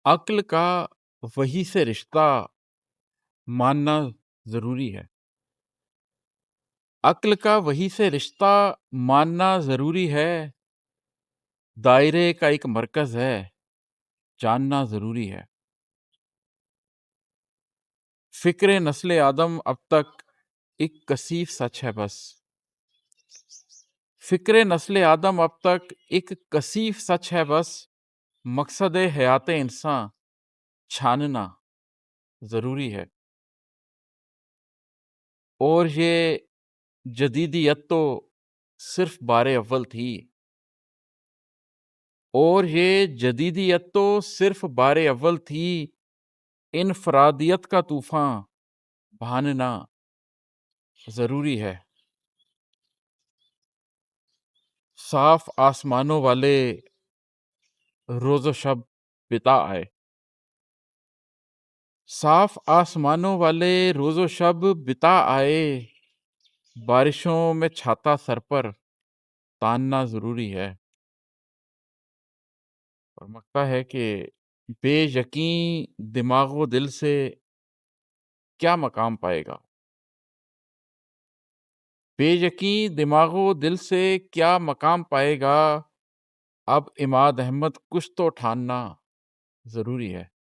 عقل کا وحی سے رشتہ ماننا ضروری ہے۔ عقل کا وحی سے رشتہ ماننا ضروری ہے، دائرے کا ایک مرکز ہے، جاننا ضروری ہے۔ فکر نسل آدم اب تک ایک کثیف سچ ہے بس، فکر نسل آدم اب تک ایک کثیف سچ ہے بس، مقصد حیات انسان چھاننا ضروری ہے۔ اور یہ جدیدیت تو صرف بار اول تھی، اور یہ جدیدیت تو صرف بار اول تھی، انفرادیت کا طوفان بھاننا ضروری ہے۔ صاف آسمانوں والے روز و شب بتا آئے، صاف آسمانوں والے روز و شب بتا آئے، بارشوں میں چھاتا سر پر تاننا ضروری ہے۔ اور مکتا ہے کہ بے یقین دماغ و دل سے کیا مقام پائے گا، بے یقین دماغ و دل سے کیا مقام پائے گا، اب عماد احمد کچھ تو ٹھاننا ضروری ہے۔